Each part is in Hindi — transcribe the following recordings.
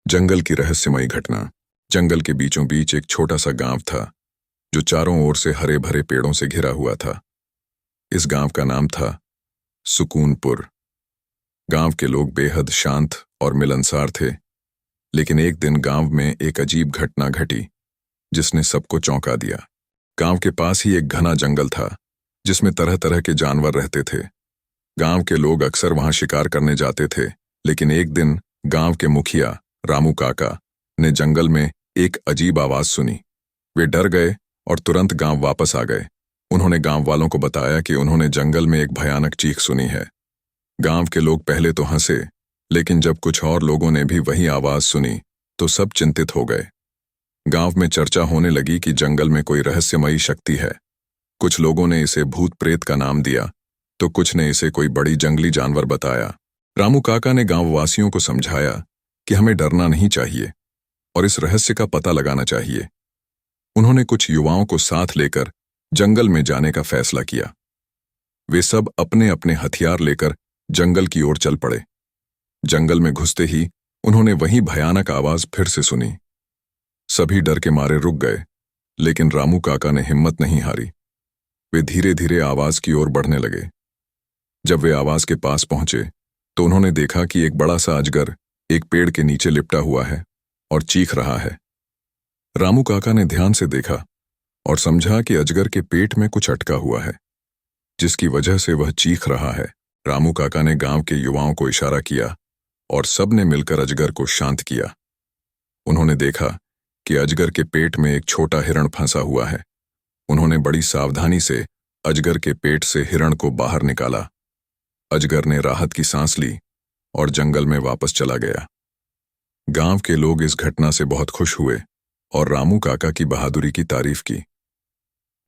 जंगल की रहस्यमयी घटना। जंगल के बीचों बीच एक छोटा सा गांव था जो चारों ओर से हरे भरे पेड़ों से घिरा हुआ था। इस गांव का नाम था सुकूनपुर। गांव के लोग बेहद शांत और मिलनसार थे, लेकिन एक दिन गांव में एक अजीब घटना घटी जिसने सबको चौंका दिया। गांव के पास ही एक घना जंगल था जिसमें तरह तरह के जानवर रहते थे। गांव के लोग अक्सर वहां शिकार करने जाते थे, लेकिन एक दिन गांव के मुखिया रामू काका ने जंगल में एक अजीब आवाज सुनी। वे डर गए और तुरंत गांव वापस आ गए। उन्होंने गांव वालों को बताया कि उन्होंने जंगल में एक भयानक चीख सुनी है। गांव के लोग पहले तो हंसे, लेकिन जब कुछ और लोगों ने भी वही आवाज सुनी तो सब चिंतित हो गए। गांव में चर्चा होने लगी कि जंगल में कोई रहस्यमयी शक्ति है। कुछ लोगों ने इसे भूत प्रेत का नाम दिया, तो कुछ ने इसे कोई बड़ी जंगली जानवर बताया। रामू काका ने गांव वासियों को समझाया कि हमें डरना नहीं चाहिए और इस रहस्य का पता लगाना चाहिए। उन्होंने कुछ युवाओं को साथ लेकर जंगल में जाने का फैसला किया। वे सब अपने अपने हथियार लेकर जंगल की ओर चल पड़े। जंगल में घुसते ही उन्होंने वही भयानक आवाज फिर से सुनी। सभी डर के मारे रुक गए, लेकिन रामू काका ने हिम्मत नहीं हारी। वे धीरे धीरे आवाज की ओर बढ़ने लगे। जब वे आवाज के पास पहुंचे तो उन्होंने देखा कि एक बड़ा सा अजगर एक पेड़ के नीचे लिपटा हुआ है और चीख रहा है। रामू काका ने ध्यान से देखा और समझा कि अजगर के पेट में कुछ अटका हुआ है, जिसकी वजह से वह चीख रहा है। रामू काका ने गांव के युवाओं को इशारा किया और सबने मिलकर अजगर को शांत किया। उन्होंने देखा कि अजगर के पेट में एक छोटा हिरण फंसा हुआ है। उन्होंने बड़ी सावधानी से अजगर के पेट से हिरण को बाहर निकाला। अजगर ने राहत की सांस ली और जंगल में वापस चला गया। गांव के लोग इस घटना से बहुत खुश हुए और रामू काका की बहादुरी की तारीफ की।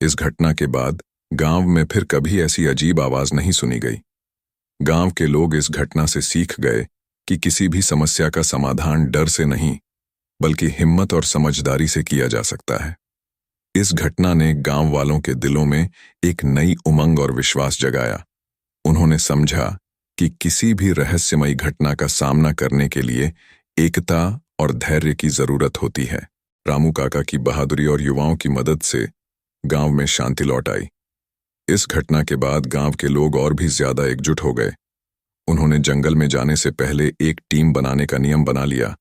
इस घटना के बाद गांव में फिर कभी ऐसी अजीब आवाज नहीं सुनी गई। गांव के लोग इस घटना से सीख गए कि किसी भी समस्या का समाधान डर से नहीं, बल्कि हिम्मत और समझदारी से किया जा सकता है। इस घटना ने गांव वालों के दिलों में एक नई उमंग और विश्वास जगाया। उन्होंने समझा कि किसी भी रहस्यमयी घटना का सामना करने के लिए एकता और धैर्य की जरूरत होती है। रामू काका की बहादुरी और युवाओं की मदद से गांव में शांति लौट आई। इस घटना के बाद गांव के लोग और भी ज्यादा एकजुट हो गए। उन्होंने जंगल में जाने से पहले एक टीम बनाने का नियम बना लिया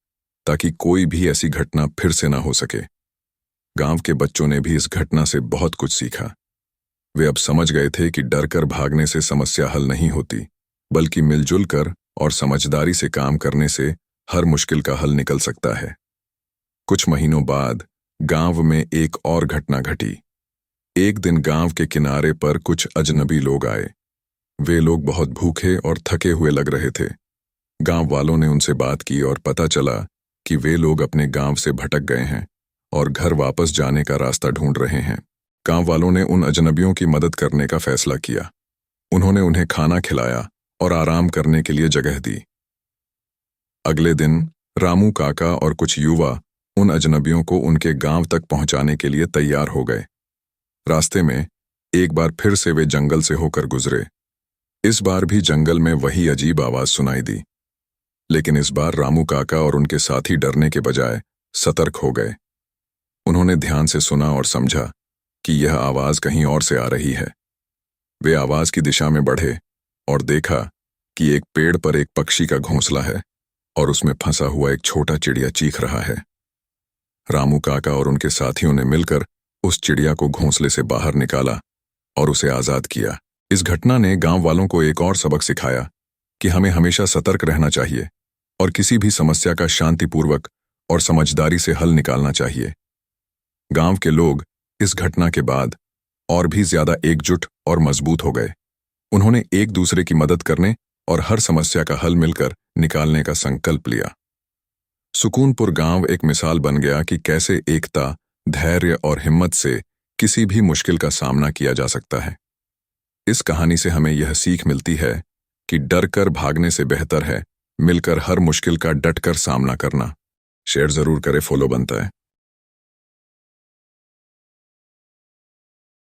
ताकि कोई भी ऐसी घटना फिर से ना हो सके। गांव के बच्चों ने भी इस घटना से बहुत कुछ सीखा। वे अब समझ गए थे कि डर कर भागने से समस्या हल नहीं होती, बल्कि मिलजुल कर और समझदारी से काम करने से हर मुश्किल का हल निकल सकता है। कुछ महीनों बाद गांव में एक और घटना घटी। एक दिन गांव के किनारे पर कुछ अजनबी लोग आए। वे लोग बहुत भूखे और थके हुए लग रहे थे। गांव वालों ने उनसे बात की और पता चला कि वे लोग अपने गांव से भटक गए हैं और घर वापस जाने का रास्ता ढूंढ रहे हैं। गांव वालों ने उन अजनबियों की मदद करने का फैसला किया। उन्होंने उन्हें खाना खिलाया और आराम करने के लिए जगह दी। अगले दिन रामू काका और कुछ युवा उन अजनबियों को उनके गांव तक पहुंचाने के लिए तैयार हो गए। रास्ते में एक बार फिर से वे जंगल से होकर गुजरे। इस बार भी जंगल में वही अजीब आवाज सुनाई दी, लेकिन इस बार रामू काका और उनके साथी डरने के बजाय सतर्क हो गए। उन्होंने ध्यान से सुना और समझा कि यह आवाज कहीं और से आ रही है। वे आवाज की दिशा में बढ़े और देखा कि एक पेड़ पर एक पक्षी का घोंसला है और उसमें फंसा हुआ एक छोटा चिड़िया चीख रहा है। रामू काका और उनके साथियों ने मिलकर उस चिड़िया को घोंसले से बाहर निकाला और उसे आजाद किया। इस घटना ने गांव वालों को एक और सबक सिखाया कि हमें हमेशा सतर्क रहना चाहिए और किसी भी समस्या का शांतिपूर्वक और समझदारी से हल निकालना चाहिए। गांव के लोग इस घटना के बाद और भी ज्यादा एकजुट और मजबूत हो गए। उन्होंने एक दूसरे की मदद करने और हर समस्या का हल मिलकर निकालने का संकल्प लिया। सुकूनपुर गांव एक मिसाल बन गया कि कैसे एकता, धैर्य और हिम्मत से किसी भी मुश्किल का सामना किया जा सकता है। इस कहानी से हमें यह सीख मिलती है कि डर कर भागने से बेहतर है मिलकर हर मुश्किल का डटकर सामना करना। शेयर जरूर करें, फॉलो बनता है।